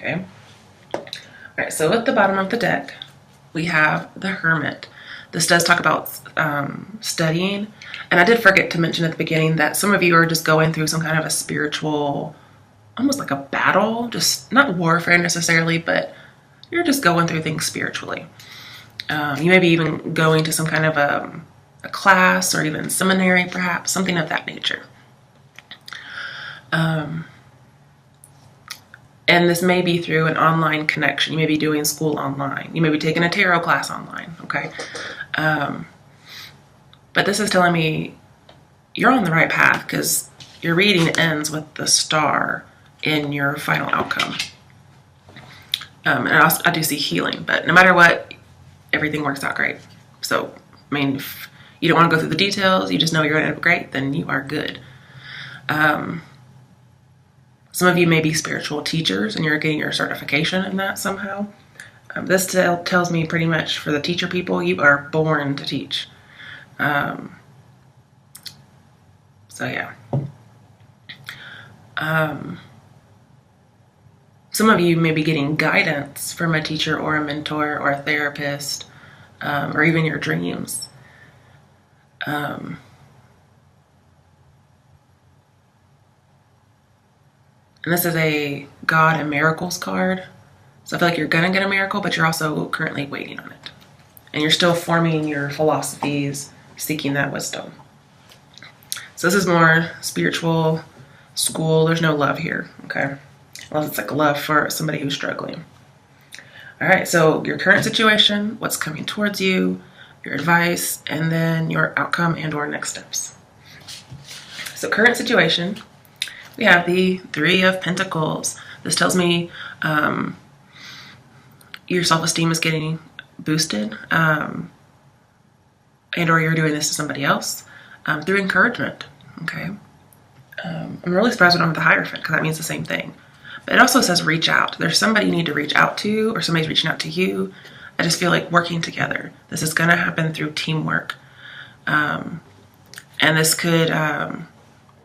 Okay. All right, so at the bottom of the deck, we have the Hermit. This does talk about studying. And I did forget to mention at the beginning that some of you are just going through some kind of a spiritual, almost like a battle, just not warfare necessarily, but you're just going through things spiritually. You may be even going to some kind of a class or even seminary, perhaps, something of that nature. And this may be through an online connection. You may be doing school online. You may be taking a tarot class online, okay? But this is telling me you're on the right path because your reading ends with the star in your final outcome. And I do see healing, but no matter what, everything works out great. So, I mean, if you don't want to go through the details, you just know you're going to end up great, then you are good. Some of you may be spiritual teachers and you're getting your certification in that somehow. This tells me pretty much for the teacher people, you are born to teach. So yeah. Some of you may be getting guidance from a teacher or a mentor or a therapist, or even your dreams. And this is a God and Miracles card. So I feel like you're going to get a miracle, but you're also currently waiting on it. And you're still forming your philosophies, seeking that wisdom. So this is more spiritual, school. There's no love here, okay? Unless it's like love for somebody who's struggling. All right, so your current situation, what's coming towards you, your advice, and then your outcome and or next steps. So current situation. We have the Three of Pentacles. This tells me your self-esteem is getting boosted, and or you're doing this to somebody else through encouragement, okay? I'm really surprised we don't have the Hierophant because that means the same thing. But it also says reach out. There's somebody you need to reach out to or somebody's reaching out to you. I just feel like working together. This is going to happen through teamwork. And this could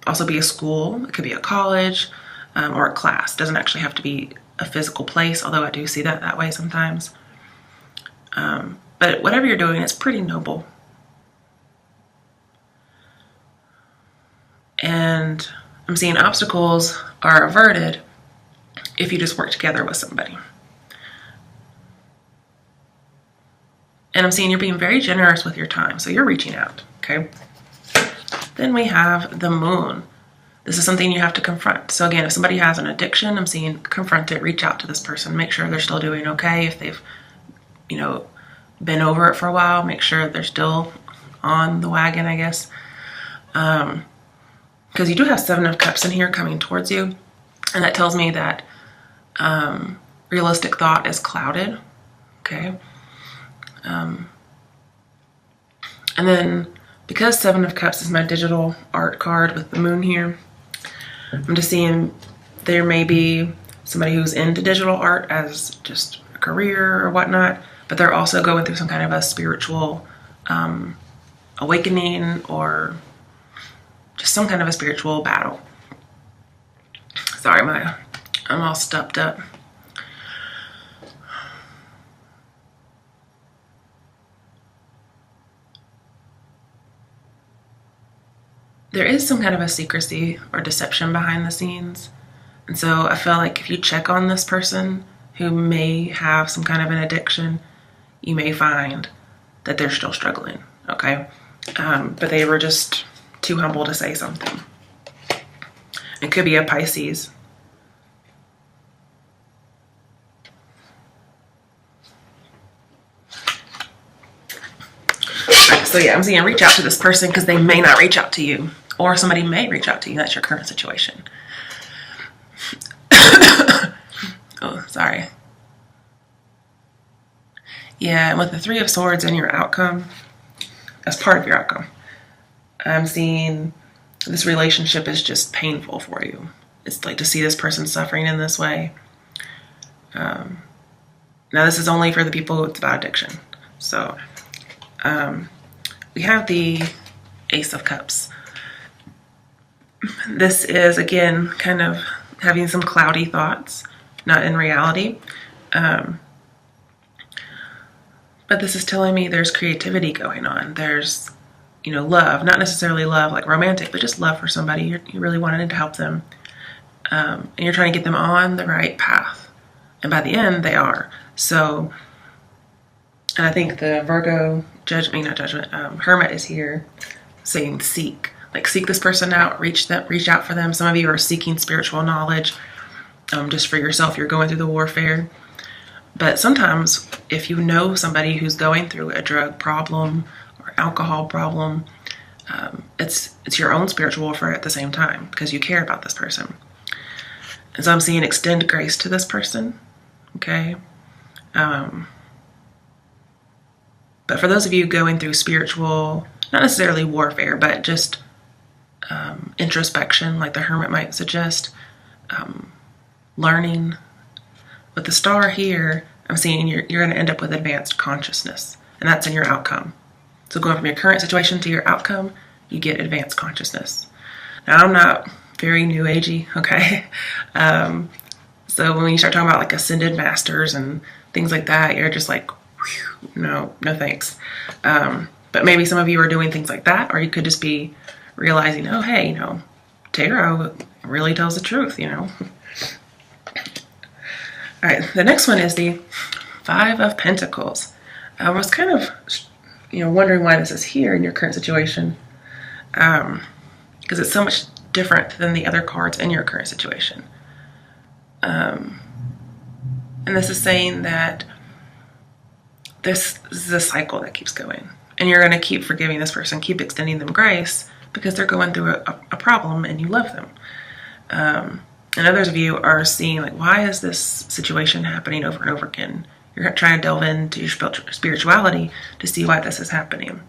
also be a school, it could be a college, or a class. It doesn't actually have to be a physical place, although I do see that way sometimes. But whatever you're doing, it's pretty noble. And I'm seeing obstacles are averted if you just work together with somebody. And I'm seeing you're being very generous with your time, so you're reaching out, okay? Then we have the Moon. This is something you have to confront. So again, if somebody has an addiction, I'm seeing confront it, reach out to this person, make sure they're still doing okay. If they've, been over it for a while, make sure they're still on the wagon, I guess. Because you do have Seven of Cups in here coming towards you. And that tells me that realistic thought is clouded, okay? And then because Seven of Cups is my digital art card with the Moon here, I'm just seeing there may be somebody who's into digital art as just a career or whatnot, but they're also going through some kind of a spiritual awakening or just some kind of a spiritual battle. Sorry, I'm all stuffed up. There is some kind of a secrecy or deception behind the scenes. And so I feel like if you check on this person who may have some kind of an addiction, you may find that they're still struggling, okay? But they were just too humble to say something. It could be a Pisces. So yeah, I'm seeing reach out to this person because they may not reach out to you, or somebody may reach out to you. That's your current situation. Oh, sorry. Yeah, and with the Three of Swords in your outcome, as part of your outcome, I'm seeing this relationship is just painful for you. It's like to see this person suffering in this way. Now this is only for the people who it's about addiction. So, we have the Ace of Cups. This is, again, kind of having some cloudy thoughts, not in reality. But this is telling me there's creativity going on. There's, love, not necessarily love like romantic, but just love for somebody. You really wanted to help them. And you're trying to get them on the right path. And by the end, they are. So, and I think the Virgo Hermit is here saying seek. Like, seek this person out, reach out for them. Some of you are seeking spiritual knowledge just for yourself. You're going through the warfare. But sometimes if you know somebody who's going through a drug problem or alcohol problem, it's your own spiritual warfare at the same time because you care about this person. And so I'm seeing extend grace to this person, okay? But for those of you going through spiritual, not necessarily warfare, but just introspection, like the Hermit might suggest, learning. With the star here, I'm seeing you're going to end up with advanced consciousness, and that's in your outcome. So going from your current situation to your outcome, you get advanced consciousness. Now, I'm not very new agey, okay? So when you start talking about like ascended masters and things like that, you're just like, whew, no thanks. But maybe some of you are doing things like that, or you could just be realizing, oh, hey, tarot really tells the truth, All right, the next one is the Five of Pentacles. I was kind of, wondering why this is here in your current situation, because it's so much different than the other cards in your current situation. And this is saying that this is a cycle that keeps going, and you're going to keep forgiving this person, keep extending them grace because they're going through a problem and you love them. And others of you are seeing, like, why is this situation happening over and over again? You're trying to delve into your spirituality to see why this is happening.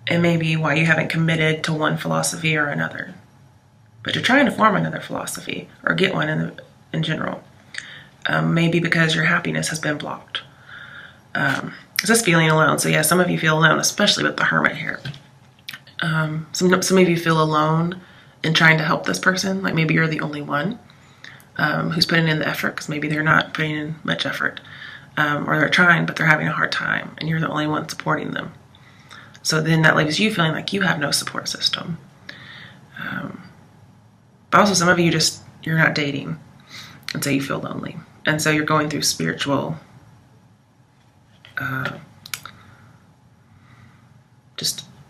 And maybe why you haven't committed to one philosophy or another. But you're trying to form another philosophy or get one in general. Maybe because your happiness has been blocked. It's just feeling alone. So yeah, some of you feel alone, especially with the Hermit here. Some of you feel alone in trying to help this person. Like maybe you're the only one who's putting in the effort because maybe they're not putting in much effort. Or they're trying, but they're having a hard time and you're the only one supporting them. So then that leaves you feeling like you have no support system. But also some of you you're not dating and so you feel lonely. And so you're going through spiritual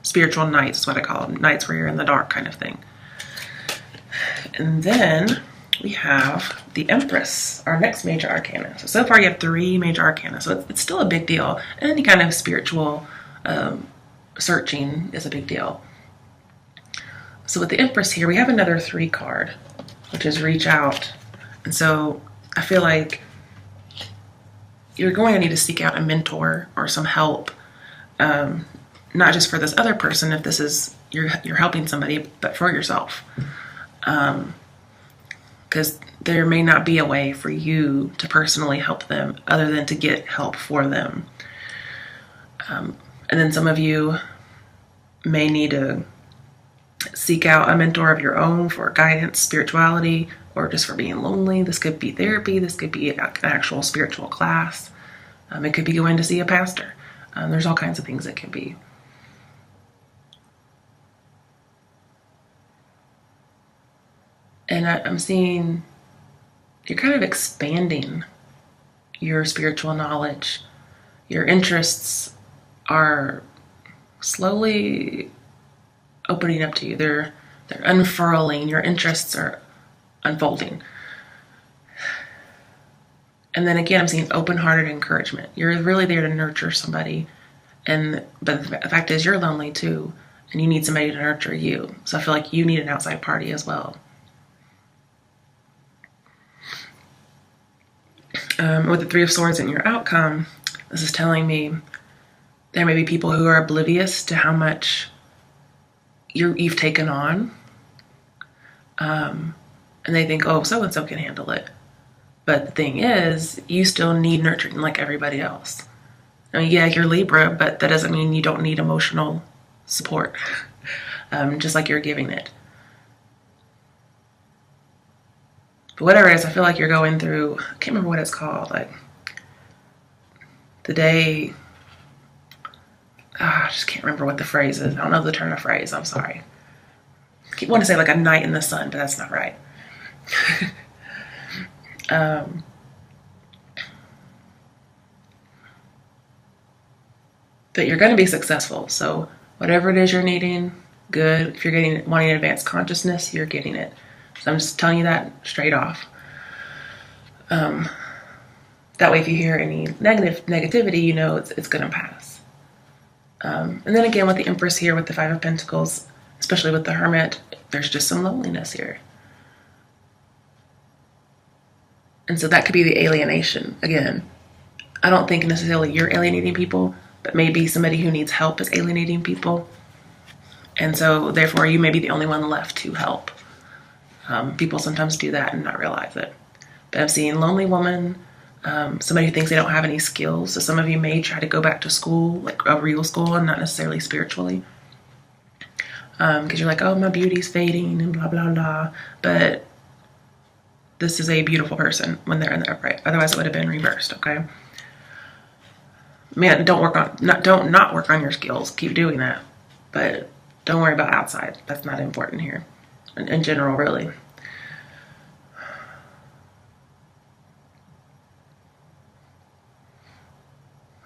spiritual nights is what I call them. Nights where you're in the dark kind of thing. And then we have the Empress, our next major arcana. So far you have 3 major arcana. So it's still a big deal. And any kind of spiritual searching is a big deal. So with the Empress here, we have another 3 card, which is reach out. And so I feel like you're going to need to seek out a mentor or some help. Not just for this other person, if this is you're helping somebody, but for yourself. Because there may not be a way for you to personally help them other than to get help for them. And then some of you may need to seek out a mentor of your own for guidance, spirituality, or just for being lonely. This could be therapy. This could be an actual spiritual class. It could be going to see a pastor. There's all kinds of things it could be. And I'm seeing you're kind of expanding your spiritual knowledge. Your interests are slowly opening up to you. They're unfurling. Your interests are unfolding. And then again, I'm seeing open-hearted encouragement. You're really there to nurture somebody. But the fact is you're lonely too, and you need somebody to nurture you. So I feel like you need an outside party as well. With the 3 of Swords in your outcome, this is telling me there may be people who are oblivious to how much you've taken on. And they think, oh, so-and-so can handle it. But the thing is, you still need nurturing like everybody else. I mean, yeah, you're Libra, but that doesn't mean you don't need emotional support, just like you're giving it. But whatever it is, I feel like you're going through, I can't remember what it's called, like the day, I just can't remember what the phrase is. I don't know the turn of phrase, I'm sorry. I keep wanting to say like a night in the sun, but that's not right. But you're going to be successful. So whatever it is you're needing, good. If you're wanting advanced consciousness, you're getting it. So I'm just telling you that straight off. That way, if you hear any negativity, you know it's going to pass. And then again, with the Empress here, with the Five of Pentacles, especially with the Hermit, there's just some loneliness here. And so that could be the alienation. Again, I don't think necessarily you're alienating people, but maybe somebody who needs help is alienating people. And so therefore you may be the only one left to help. People sometimes do that and not realize it. But I'm seeing lonely woman, somebody who thinks they don't have any skills. So some of you may try to go back to school, like a real school, and not necessarily spiritually. Because you're like, oh, my beauty's fading and blah, blah, blah. But this is a beautiful person when they're in the upright. Otherwise it would have been reversed, okay? Man, don't not work on your skills. Keep doing that. But don't worry about outside. That's not important here. In general, really.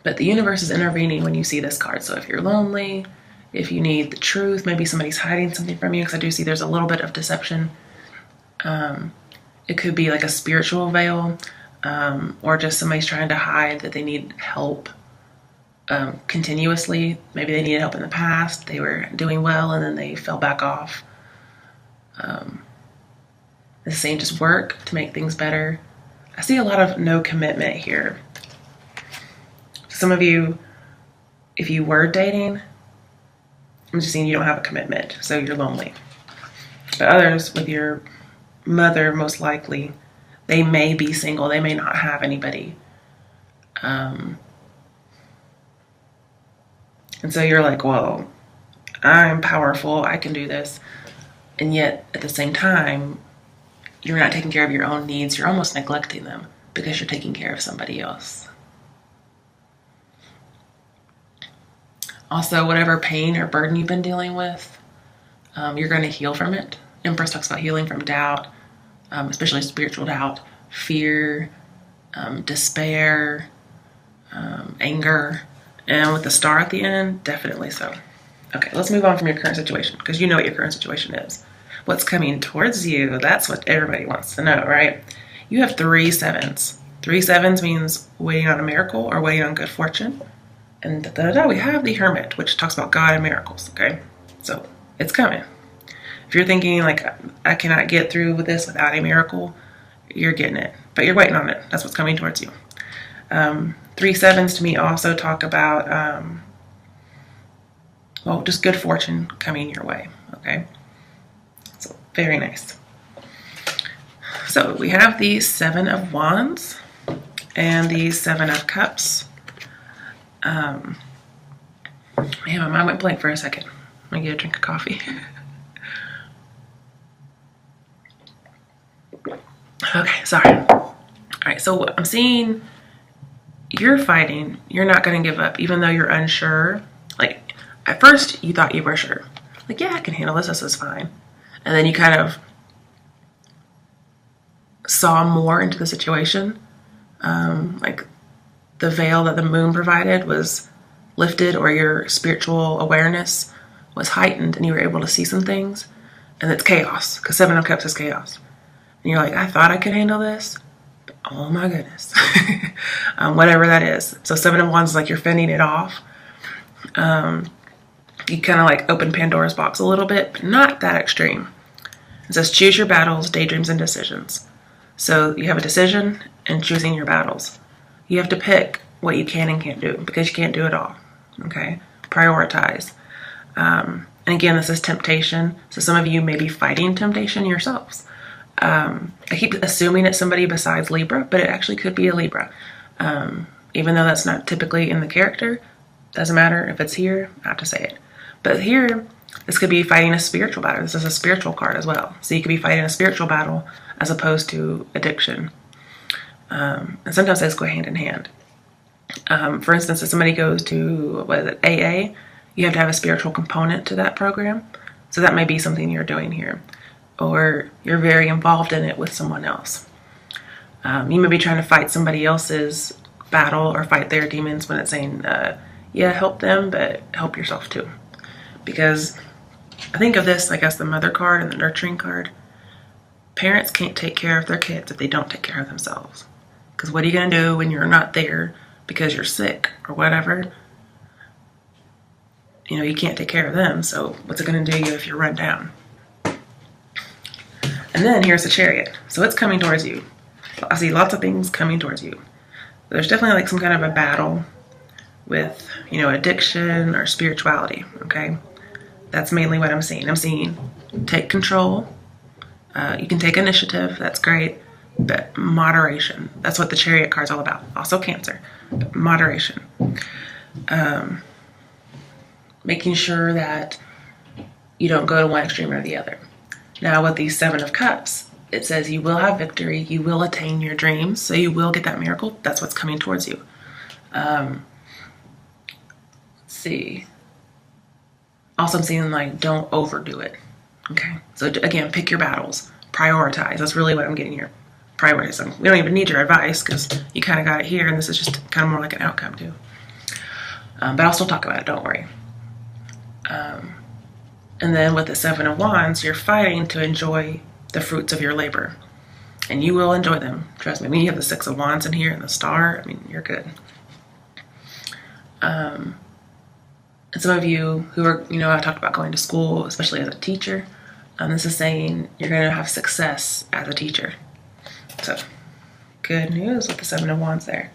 But the universe is intervening when you see this card. So if you're lonely, if you need the truth, maybe somebody's hiding something from you, because I do see there's a little bit of deception. It could be like a spiritual veil, or just somebody's trying to hide that they need help continuously. Maybe they needed help in the past. They were doing well and then they fell back off. The same, just work to make things better. I see a lot of no commitment here. Some of you, if you were dating, I'm just seeing you don't have a commitment, so you're lonely. But others, with your mother, most likely, they may be single. They may not have anybody. And so you're like, well, I'm powerful. I can do this. And yet, at the same time, you're not taking care of your own needs. You're almost neglecting them because you're taking care of somebody else. Also, whatever pain or burden you've been dealing with, you're going to heal from it. Empress talks about healing from doubt, especially spiritual doubt, fear, despair, anger, and with the star at the end, definitely so. Okay, let's move on from your current situation, because you know what your current situation is. What's coming towards you, that's what everybody wants to know, right? You have 3 sevens. 3 sevens means waiting on a miracle or waiting on good fortune. And we have the Hermit, which talks about God and miracles, okay? So it's coming. If you're thinking like, I cannot get through with this without a miracle, you're getting it, but you're waiting on it. That's what's coming towards you. 3 sevens to me also talk about, well, just good fortune coming your way, okay? So very nice. So we have the 7 of Wands and the 7 of Cups. Man, my mind went blank for a second. I'm gonna get a drink of coffee. Okay, sorry. All right, so I'm seeing you're fighting. You're not gonna give up, even though you're unsure. Like, at first you thought you were sure. Like, yeah, I can handle this. This is fine. And then you kind of saw more into the situation. Like the veil that the moon provided was lifted, or your spiritual awareness was heightened and you were able to see some things. And it's chaos, because 7 of Cups is chaos. And you're like, I thought I could handle this. But oh my goodness. Whatever that is. So 7 of Wands is like you're fending it off. You kind of like open Pandora's box a little bit, but not that extreme. It says choose your battles, daydreams, and decisions. So you have a decision and choosing your battles. You have to pick what you can and can't do, because you can't do it all, okay? Prioritize. And again, this is temptation. So some of you may be fighting temptation yourselves. I keep assuming it's somebody besides Libra, but it actually could be a Libra. Even though that's not typically in the character, doesn't matter if it's here, I have to say it. But here, This could be fighting a spiritual battle. This is a spiritual card as well. So you could be fighting a spiritual battle as opposed to addiction. And sometimes those go hand in hand. For instance, if somebody goes to, what is it, AA, you have to have a spiritual component to that program. So that may be something you're doing here. Or you're very involved in it with someone else. You may be trying to fight somebody else's battle or fight their demons when it's saying, yeah, help them, but help yourself too. Because I think of this like as the mother card and the nurturing card. Parents can't take care of their kids if they don't take care of themselves. Because what are you going to do when you're not there because you're sick or whatever? You know, you can't take care of them, so what's it going to do you if you're run down? And then here's the Chariot. So it's coming towards you. I see lots of things coming towards you. There's definitely like some kind of a battle with, you know, addiction or spirituality, okay? That's mainly what I'm seeing. I'm seeing take control. You can take initiative. That's great. But moderation. That's what the Chariot card's all about. Also Cancer. But moderation. Making sure that you don't go to one extreme or the other. Now with the Seven of Cups, it says you will have victory. You will attain your dreams. So you will get that miracle. That's what's coming towards you. Let's see. Also, I'm seeing like don't overdo it. Okay. So again, pick your battles. Prioritize. That's really what I'm getting here. Prioritize. We don't even need your advice because you kind of got it here, and this is just kind of more like an outcome too. But I'll still talk about it. Don't worry. And then with the Seven of Wands, you're fighting to enjoy the fruits of your labor. And you will enjoy them. Trust me. I mean, you have the Six of Wands in here and the Star. I mean, you're good. And some of you who are, you know, I talked about going to school, especially as a teacher. This is saying you're going to have success as a teacher. So, good news with the Seven of Wands there.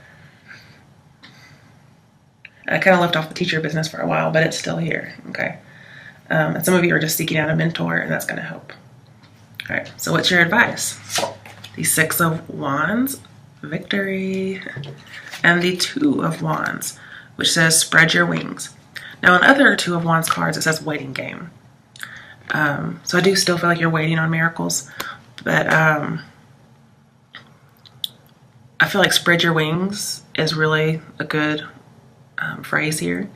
I kind of left off the teacher business for a while, but it's still here, okay? And some of you are just seeking out a mentor, and that's going to help. All right, so what's your advice? The Six of Wands, victory, and the Two of Wands, which says spread your wings. Now, on other Two of Wands cards, it says waiting game. So I do still feel like you're waiting on miracles, but I feel like spread your wings is really a good phrase here.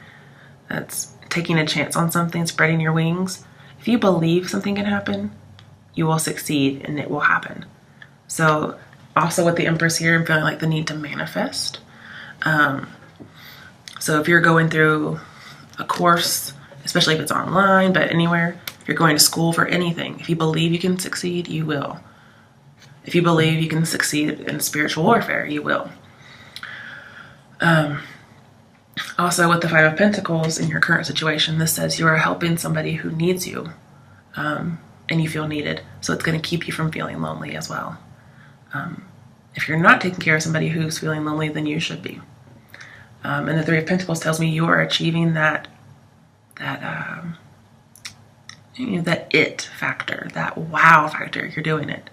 That's taking a chance on something, spreading your wings. If you believe something can happen, you will succeed and it will happen. So also with the Empress here, I'm feeling like the need to manifest. So if you're going through a course, especially if it's online, but anywhere, if you're going to school for anything, if you believe you can succeed, you will. If you believe you can succeed in spiritual warfare, you will. Also, with the Five of Pentacles in your current situation, this says you are helping somebody who needs you, and you feel needed. So it's going to keep you from feeling lonely as well. If you're not taking care of somebody who's feeling lonely, then you should be. And the Three of Pentacles tells me you are achieving that it factor, that wow factor. You're doing it.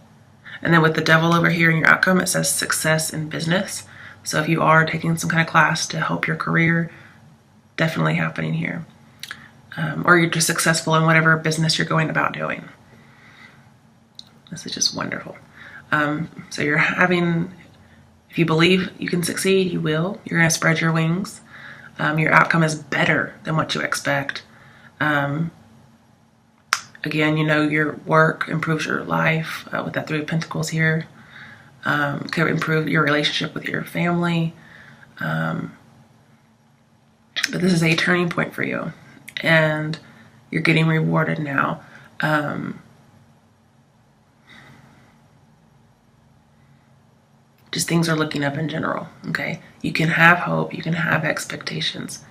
And then with the Devil over here in your outcome, it says success in business. So if you are taking some kind of class to help your career, definitely happening here. Or you're just successful in whatever business you're going about doing. This is just wonderful. So you're having, if you believe you can succeed, you will. You're going to spread your wings. Your outcome is better than what you expect. Again, you know, your work improves your life with that Three of Pentacles here. Could improve your relationship with your family. But this is a turning point for you. And you're getting rewarded now. Just things are looking up in general, okay? You can have hope. You can have expectations.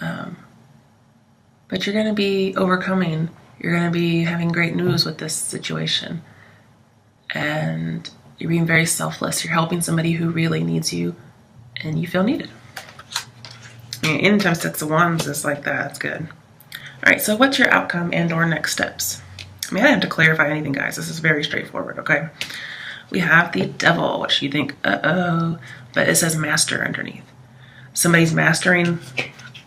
But you're going to be overcoming. You're going to be having great news with this situation. And you're being very selfless. You're helping somebody who really needs you, and you feel needed. And anytime Six of Wands is like that, it's good. All right, so what's your outcome and or next steps? I mean, I don't have to clarify anything, guys. This is very straightforward, okay? We have the Devil, which you think, uh-oh, but it says master underneath. Somebody's mastering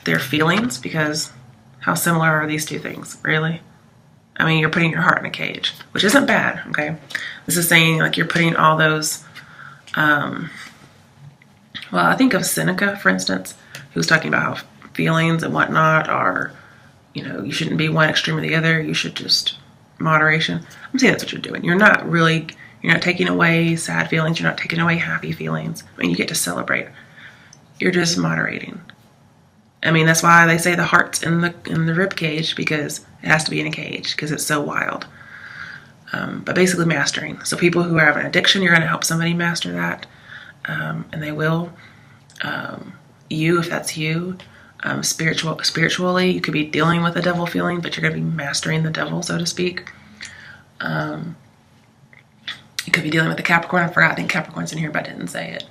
their feelings because How similar are these two things? Really? I mean, you're putting your heart in a cage, which isn't bad, okay? This is saying like you're putting all those, well, I think of Seneca, for instance, who's talking about how feelings and whatnot are, you know, you shouldn't be one extreme or the other. You should just moderation. I'm saying that's what you're doing. You're not taking away sad feelings. You're not taking away happy feelings. I mean, you get to celebrate. You're just moderating. I mean, that's why they say the heart's in the rib cage, because it has to be in a cage because it's so wild. But basically mastering. So people who have an addiction, you're going to help somebody master that, and they will. You, if that's you, spiritually, you could be dealing with a devil feeling, but you're going to be mastering the devil, so to speak. You could be dealing with the Capricorn. I forgot. I think Capricorn's in here, but I didn't say it.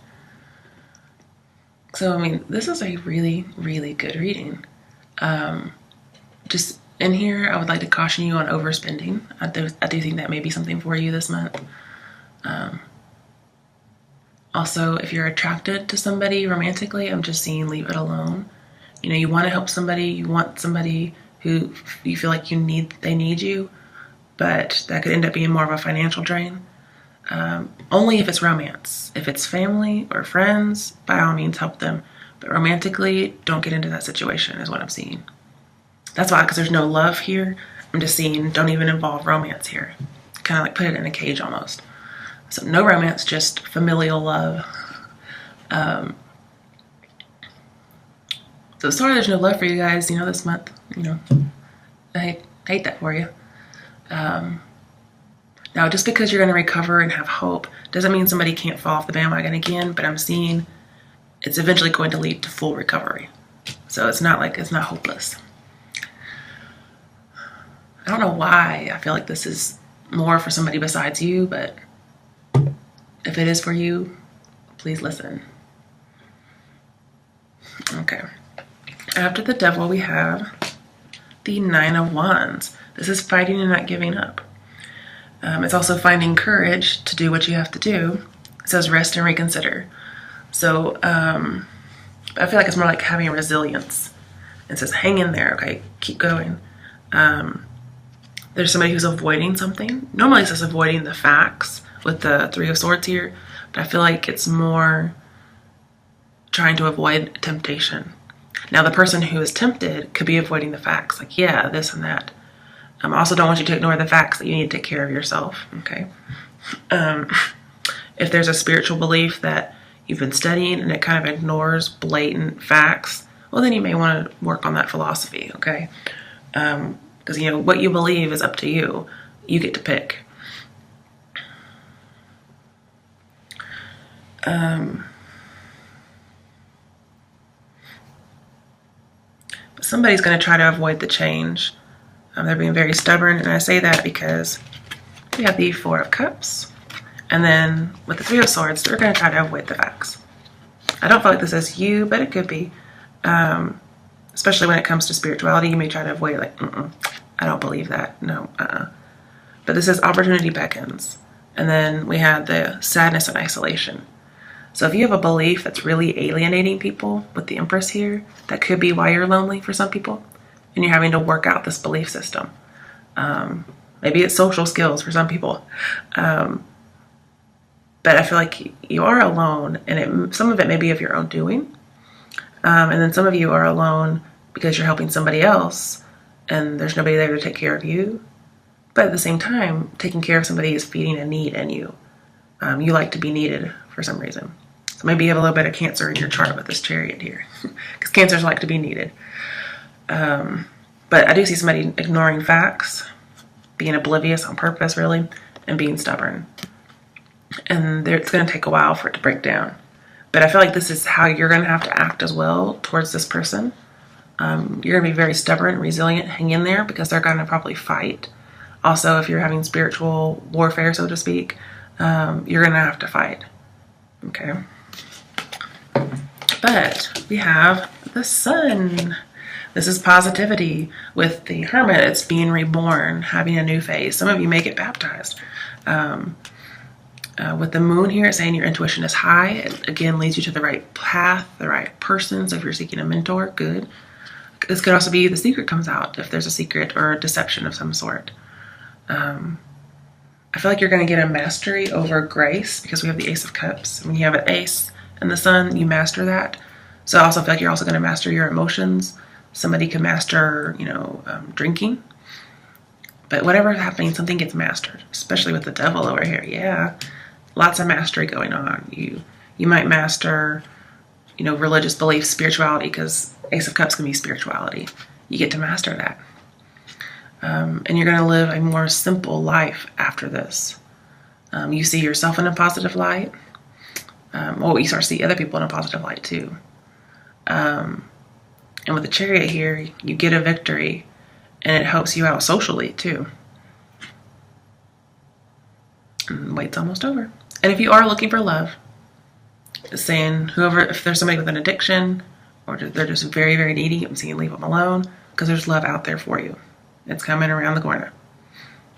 So, I mean, this is a really, really good reading. Just in here, I would like to caution you on overspending. I do think that may be something for you this month. Also, if you're attracted to somebody romantically, I'm just seeing leave it alone. You know, you want to help somebody. You want somebody who you feel like they need you, but that could end up being more of a financial drain. Only if it's romance. If it's family or friends, by all means help them. But romantically, don't get into that situation is what I'm seeing. That's why, because there's no love here, I'm just seeing don't even involve romance here. Kind of like put it in a cage almost. So no romance, just familial love. So sorry there's no love for you guys, you know, this month. You know, I hate that for you. Now, just because you're going to recover and have hope doesn't mean somebody can't fall off the bandwagon again, but I'm seeing it's eventually going to lead to full recovery. So it's not hopeless. I don't know why I feel like this is more for somebody besides you, but if it is for you, please listen. Okay. After the devil, we have the Nine of Wands. This is fighting and not giving up. It's also finding courage to do what you have to do. It says rest and reconsider. So I feel like it's more like having resilience. It says hang in there, okay, keep going. There's somebody who's avoiding something. Normally it says avoiding the facts with the Three of Swords here, but I feel like it's more trying to avoid temptation. Now the person who is tempted could be avoiding the facts, like yeah, this and that. I also don't want you to ignore the facts that you need to take care of yourself, okay? If there's a spiritual belief that you've been studying and it kind of ignores blatant facts, well, then you may want to work on that philosophy, okay? Because, you know, what you believe is up to you. You get to pick. Somebody's going to try to avoid the change. They're being very stubborn, and I say that because we have the Four of Cups, and then with the Three of Swords, they're going to try to avoid the facts. I don't feel like this is you, but it could be. Especially when it comes to spirituality, you may try to avoid like, I don't believe that, no, But this is opportunity beckons. And then we have the sadness and isolation. So if you have a belief that's really alienating people with the Empress here, that could be why you're lonely for some people. And you're having to work out this belief system. Maybe it's social skills for some people. But I feel like you are alone, and some of it may be of your own doing. And then some of you are alone because you're helping somebody else, and there's nobody there to take care of you. But at the same time, taking care of somebody is feeding a need in you. You like to be needed for some reason. So maybe you have a little bit of Cancer in your chart with this Chariot here. Because Cancers like to be needed. But I do see somebody ignoring facts, being oblivious on purpose, really, and being stubborn. And it's going to take a while for it to break down. But I feel like this is how you're going to have to act as well towards this person. You're going to be very stubborn, resilient, hang in there, because they're going to probably fight. Also, if you're having spiritual warfare, so to speak, you're going to have to fight. Okay. But we have the Sun. This is positivity. With the Hermit, it's being reborn, having a new phase. Some of you may get baptized. With the Moon here, it's saying your intuition is high. It again leads you to the right path, the right person. So if you're seeking a mentor, good. This could also be the secret comes out if there's a secret or a deception of some sort. I feel like you're going to get a mastery over grace because we have the Ace of Cups. When you have an ace and the sun, you master that. So I also feel like you're also going to master your emotions. Somebody can master, drinking. But whatever's happening, something gets mastered, especially with the devil over here. Yeah, lots of mastery going on. You might master, religious beliefs, spirituality, because Ace of Cups can be spirituality. You get to master that. And you're going to live a more simple life after this. You see yourself in a positive light. You start to see other people in a positive light too. And with the Chariot here, you get a victory, and it helps you out socially too. And wait's almost over. And if you are looking for love, saying if there's somebody with an addiction, or they're just very, very needy, I'm saying leave them alone, because there's love out there for you. It's coming around the corner.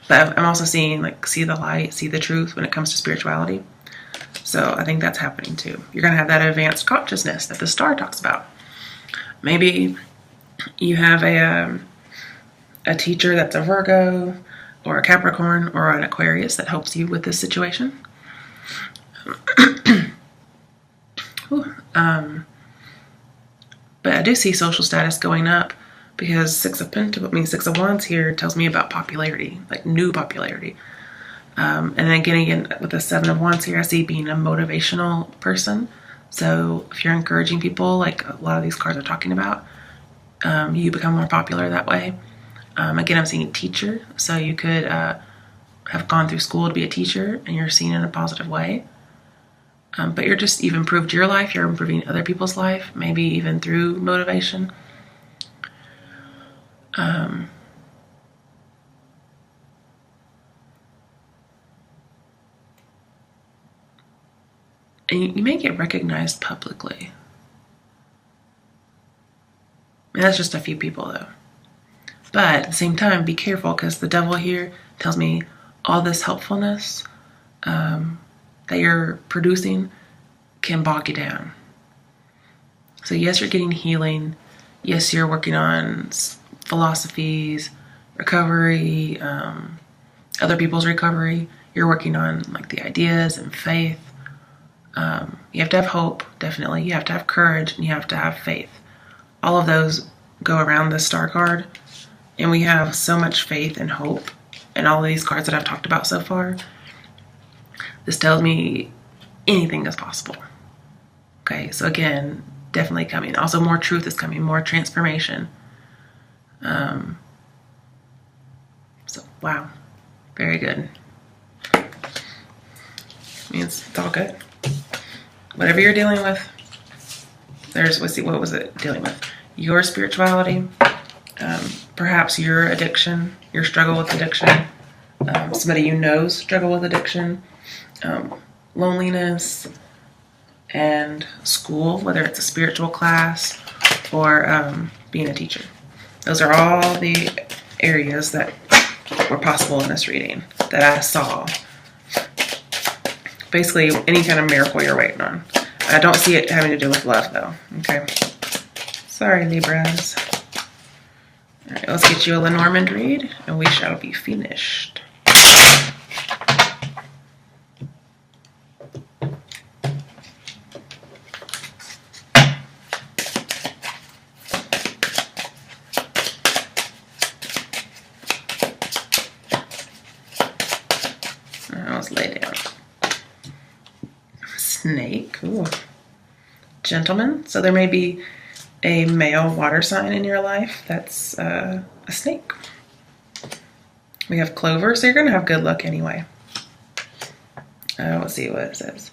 But I'm also seeing, see the light, see the truth when it comes to spirituality. So I think that's happening too. You're going to have that advanced consciousness that the star talks about. Maybe you have a teacher that's a Virgo or a Capricorn or an Aquarius that helps you with this situation. But I do see social status going up, because Six of Wands here tells me about popularity, like new popularity. And then again, with the Seven of Wands here, I see being a motivational person. So if you're encouraging people, like a lot of these cards are talking about, you become more popular that way. Again, I'm seeing teacher. So you could have gone through school to be a teacher, and you're seen in a positive way. But you've improved your life. You're improving other people's life, maybe even through motivation. And you may get recognized publicly. And that's just a few people though. But at the same time, be careful, because the devil here tells me all this helpfulness that you're producing can bog you down. So yes, you're getting healing. Yes, you're working on philosophies, recovery, other people's recovery. You're working on the ideas and faith. You have to have hope, definitely. You have to have courage, and you have to have faith. All of those go around the star card. And we have so much faith and hope in all of these cards that I've talked about so far. This tells me anything is possible. Okay, so again, definitely coming. Also, more truth is coming, more transformation. So, wow, very good. Means it's all good. Whatever you're dealing with, what was it dealing with? Your spirituality, perhaps your addiction, your struggle with addiction, somebody you know's struggle with addiction, loneliness, and school, whether it's a spiritual class or being a teacher. Those are all the areas that were possible in this reading that I saw. Basically, any kind of miracle you're waiting on. I don't see it having to do with love, though. Okay. Sorry, Libras. All right, let's get you a Lenormand read, and we shall be finished. Let's lay down. Snake. Ooh. Gentleman. So there may be a male water sign in your life that's a snake. We have Clover, so you're going to have good luck anyway. Let's see what it says.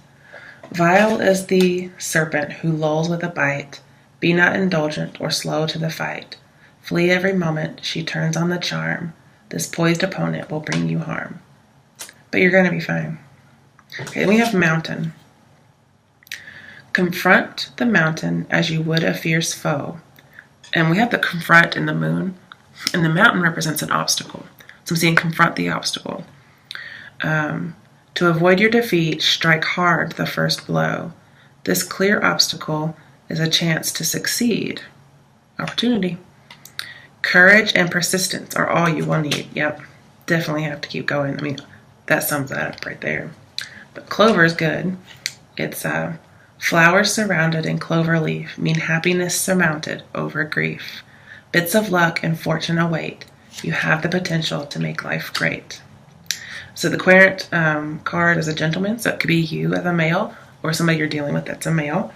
Vile is the serpent who lulls with a bite. Be not indulgent or slow to the fight. Flee every moment, she turns on the charm. This poised opponent will bring you harm. But you're going to be fine. Okay, then we have mountain. Confront the mountain as you would a fierce foe. And we have the confront in the moon. And the mountain represents an obstacle. So I'm seeing confront the obstacle. To avoid your defeat, strike hard the first blow. This clear obstacle is a chance to succeed. Opportunity. Courage and persistence are all you will need. Yep, definitely have to keep going. I mean, that sums that up right there. But clover is good. It's flowers surrounded in clover leaf mean happiness surmounted over grief. Bits of luck and fortune await. You have the potential to make life great. So the querent card is a gentleman, so it could be you as a male or somebody you're dealing with that's a male.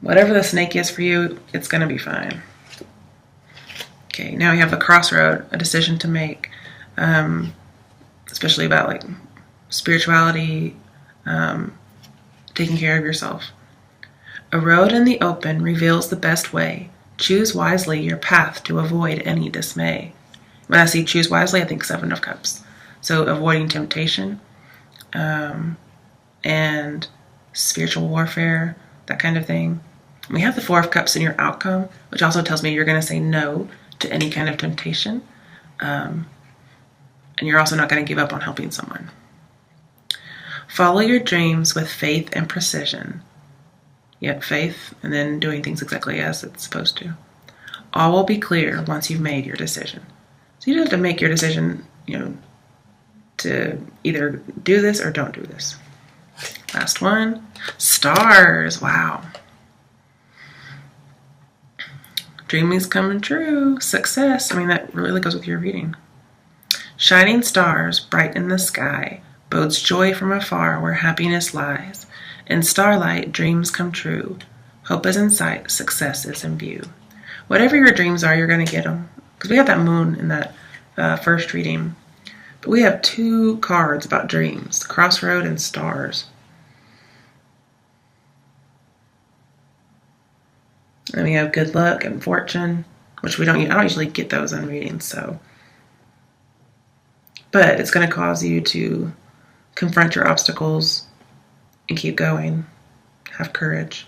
Whatever the snake is for you, it's going to be fine. Okay, now we have a crossroad, a decision to make, especially about like spirituality, taking care of yourself. A road in the open reveals the best way. Choose wisely your path to avoid any dismay. When I see choose wisely, I think Seven of Cups. So avoiding temptation and spiritual warfare, that kind of thing. We have the Four of Cups in your outcome, which also tells me you're going to say no to any kind of temptation. And you're also not going to give up on helping someone. Follow your dreams with faith and precision. Yep, faith, and then doing things exactly as it's supposed to. All will be clear once you've made your decision. So you have to make your decision, to either do this or don't do this. Last one, stars. Wow. Dreaming's coming true. Success. I mean, that really goes with your reading. Shining stars, bright in the sky, bodes joy from afar where happiness lies. In starlight, dreams come true. Hope is in sight, success is in view. Whatever your dreams are, you're going to get them. Because we have that moon in that first reading. But we have two cards about dreams, crossroad and stars. And we have good luck and fortune, which I don't usually get those in readings, so. But it's going to cause you to confront your obstacles and keep going. Have courage.